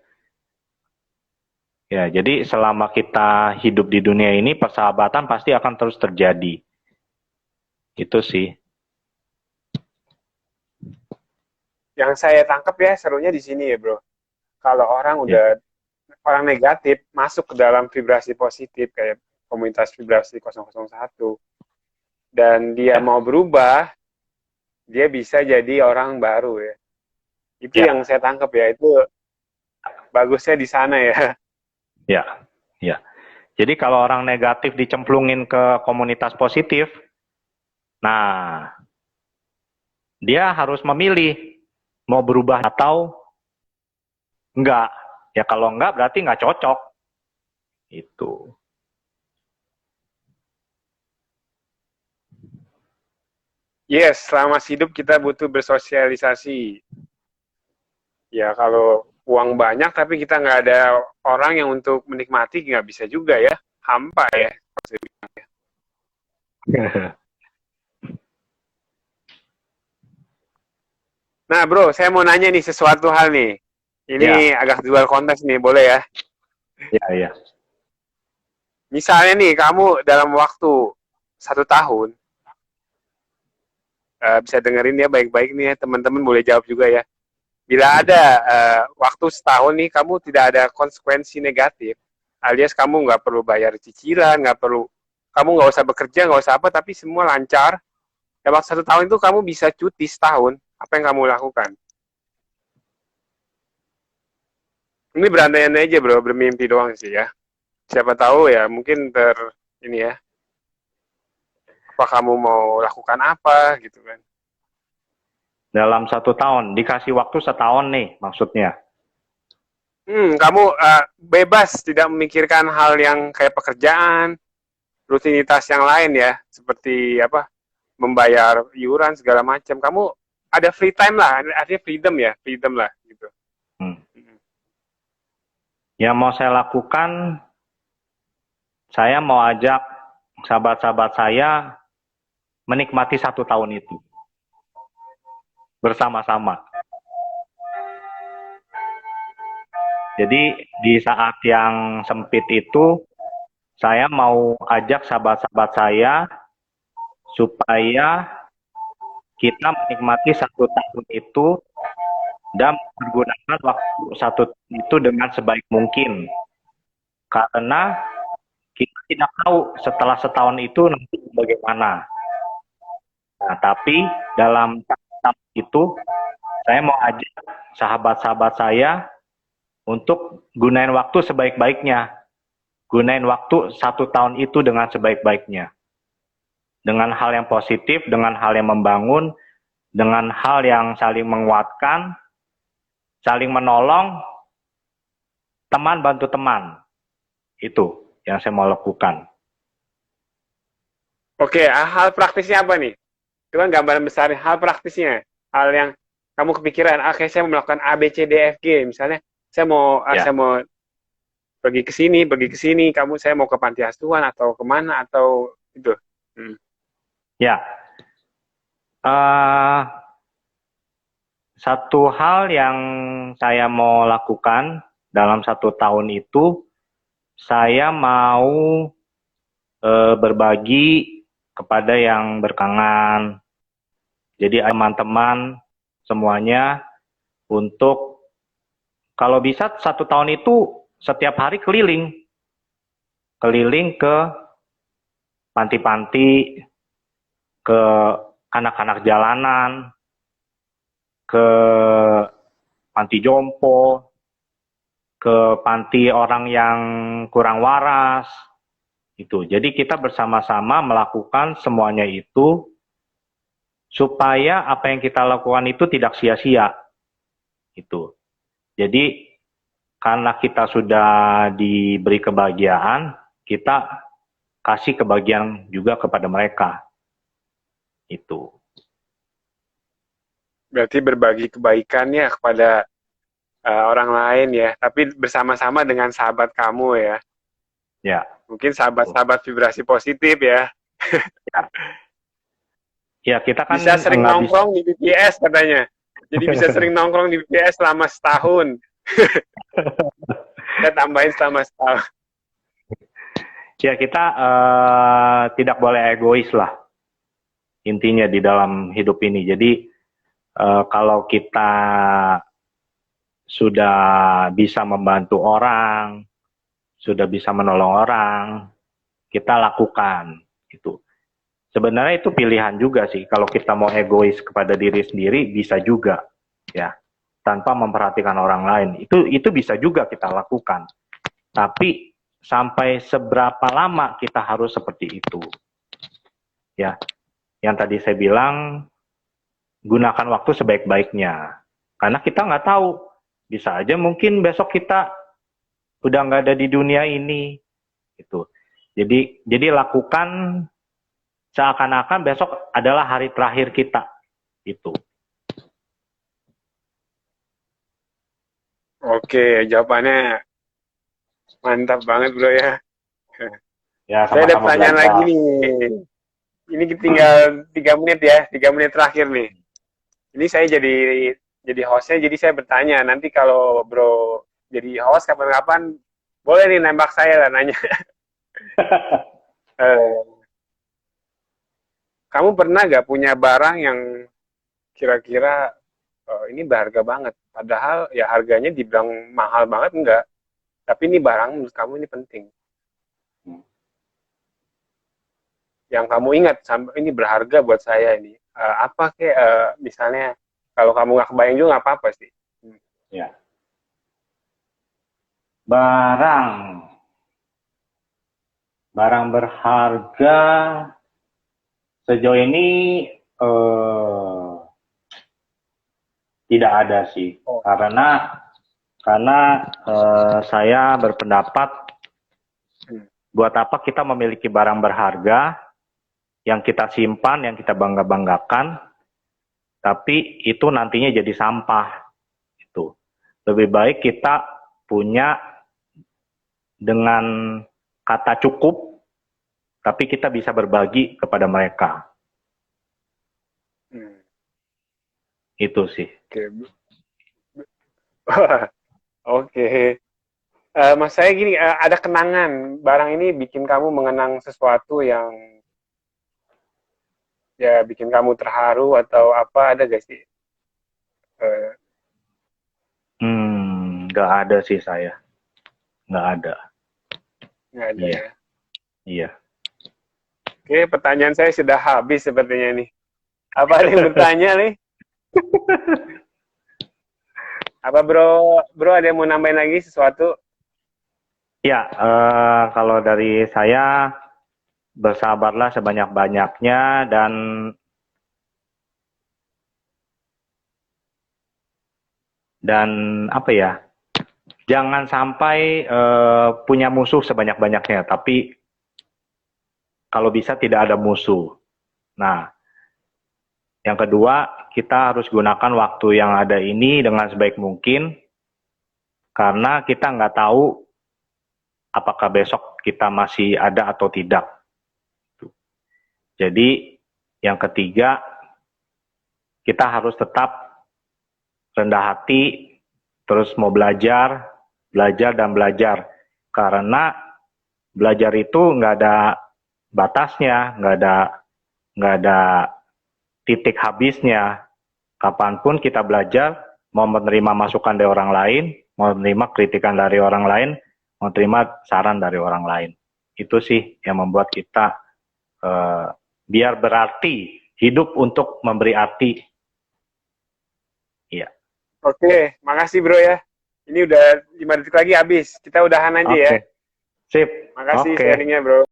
Ya, jadi selama kita hidup di dunia ini, persahabatan pasti akan terus terjadi. Itu sih. Yang saya tangkap ya serunya di sini ya bro. Kalau Ya. orang negatif masuk ke dalam vibrasi positif kayak komunitas vibrasi 001 dan dia Ya. mau berubah, dia bisa jadi orang baru ya. Itu Ya. yang saya tangkap ya, itu bagusnya di sana ya. Ya. Ya. Jadi kalau orang negatif dicemplungin ke komunitas positif, nah dia harus memilih mau berubah atau enggak. Ya kalau enggak berarti enggak cocok. Itu. Yes, selama hidup kita butuh bersosialisasi. Ya kalau uang banyak tapi kita nggak ada orang yang untuk menikmati, nggak bisa juga ya. Hampa ya. Nah bro, saya mau nanya nih sesuatu hal nih. Ya, Ini agak di luar konteks nih, boleh ya? ya, ya. Misalnya nih, kamu dalam waktu 1 tahun, bisa dengerin ya baik-baik nih ya, teman-teman boleh jawab juga ya. Bila ada waktu setahun nih, kamu tidak ada konsekuensi negatif, alias kamu nggak perlu bayar cicilan, kamu nggak usah bekerja, nggak usah apa, tapi semua lancar. Dalam waktu 1 tahun itu kamu bisa cuti setahun. Apa yang kamu lakukan? Ini berandai-andai aja bro, bermimpi doang sih ya. Siapa tahu ya, mungkin ini ya, apa kamu mau lakukan apa gitu kan. Dalam 1 tahun, dikasih waktu setahun nih maksudnya. Kamu bebas tidak memikirkan hal yang kayak pekerjaan, rutinitas yang lain ya, seperti apa, membayar iuran segala macam. Kamu ada free time lah, artinya freedom lah gitu. Hmm. Yang mau saya lakukan, saya mau ajak sahabat-sahabat saya menikmati 1 tahun itu bersama-sama. Jadi di saat yang sempit itu, saya mau ajak sahabat-sahabat saya supaya kita menikmati 1 tahun itu dan menggunakan waktu 1 tahun itu dengan sebaik mungkin. Karena kita tidak tahu setelah setahun itu nanti bagaimana. Nah, tapi dalam tahun itu, saya mau ajak sahabat-sahabat saya untuk gunain waktu sebaik-baiknya. Gunain waktu 1 tahun itu dengan sebaik-baiknya. Dengan hal yang positif, dengan hal yang membangun, dengan hal yang saling menguatkan, saling menolong, teman bantu teman. Itu yang saya mau lakukan. Oke, hal praktisnya apa nih? Itu kan gambaran besar, hal praktisnya. Hal yang kamu kepikiran, oke saya mau melakukan A, B, C, D, F, G. Misalnya, Ya, saya mau pergi ke sini, saya mau ke panti asuhan atau kemana atau itu. ya. Satu hal yang saya mau lakukan dalam 1 tahun itu, saya mau berbagi kepada yang berkangan. Jadi teman-teman semuanya untuk kalau bisa 1 tahun itu setiap hari keliling ke panti-panti, ke anak-anak jalanan, ke panti jompo, ke panti orang yang kurang waras, itu. Jadi kita bersama-sama melakukan semuanya itu supaya apa yang kita lakukan itu tidak sia-sia. Itu. Jadi karena kita sudah diberi kebahagiaan, kita kasih kebahagiaan juga kepada mereka. Itu. Berarti berbagi kebaikannya kepada orang lain ya, tapi bersama-sama dengan sahabat kamu ya. Ya. Mungkin sahabat-sahabat vibrasi positif ya. Ya, ya kita kan Bisa sering nggak bisa. nongkrong di BTS katanya. Jadi bisa sering nongkrong di BTS selama setahun. Kita tambahin selama setahun. Ya kita tidak boleh egois lah intinya di dalam hidup ini. Jadi kalau kita sudah bisa membantu orang, sudah bisa menolong orang, kita lakukan itu. Sebenarnya itu pilihan juga sih. Kalau kita mau egois kepada diri sendiri bisa juga, ya, tanpa memperhatikan orang lain. Itu bisa juga kita lakukan. Tapi sampai seberapa lama kita harus seperti itu, ya? Yang tadi saya bilang, gunakan waktu sebaik-baiknya. Karena kita nggak tahu, bisa aja mungkin besok kita udah nggak ada di dunia ini, gitu. Jadi lakukan seakan-akan besok adalah hari terakhir kita, itu. Oke, jawabannya mantap banget bro ya. Ya, Saya ada sama-sama pertanyaan lagi belajar. nih. Ini tinggal 3 menit ya, 3 menit terakhir nih. Ini saya jadi hostnya, jadi saya bertanya. Nanti kalau bro jadi host kapan-kapan, boleh nih nembak saya lah nanya. Eh, Kamu pernah gak punya barang yang kira-kira ini berharga banget? Padahal ya harganya dibilang mahal banget enggak. Tapi ini barang menurut kamu ini penting. Yang kamu ingat, ini berharga buat saya ini. Apa kayak misalnya, kalau kamu nggak kebayang juga nggak apa-apa sih. Ya. Barang berharga sejauh ini tidak ada sih, karena saya berpendapat buat apa kita memiliki barang berharga yang kita simpan, yang kita banggakan, tapi itu nantinya jadi sampah. Itu lebih baik kita punya dengan kata cukup, tapi kita bisa berbagi kepada mereka. Itu sih. Oke. Oke. Mas saya gini, ada kenangan barang ini bikin kamu mengenang sesuatu yang ya bikin kamu terharu atau apa, ada gak sih? Nggak ada sih saya. Nggak ada. Nggak ada Iya. ya. Iya. Oke, pertanyaan saya sudah habis sepertinya nih. Apa ada yang bertanya nih? Apa bro ada yang mau nambahin lagi sesuatu? Ya, kalau dari saya, bersabarlah sebanyak-banyaknya dan apa ya? Jangan sampai punya musuh sebanyak-banyaknya, tapi kalau bisa tidak ada musuh. Nah, yang kedua, kita harus gunakan waktu yang ada ini dengan sebaik mungkin, karena kita nggak tahu apakah besok kita masih ada atau tidak. Jadi, yang ketiga, kita harus tetap rendah hati, terus mau belajar dan belajar. Karena belajar itu nggak ada batasnya, nggak ada titik habisnya. Kapanpun kita belajar, mau menerima masukan dari orang lain, mau menerima kritikan dari orang lain, mau terima saran dari orang lain. Itu sih yang membuat kita biar berarti, hidup untuk memberi arti. Iya. Oke, makasih bro ya. Ini udah 5 detik lagi habis. Kita udahan aja ya. Sip. Makasih Oke. sharingnya bro.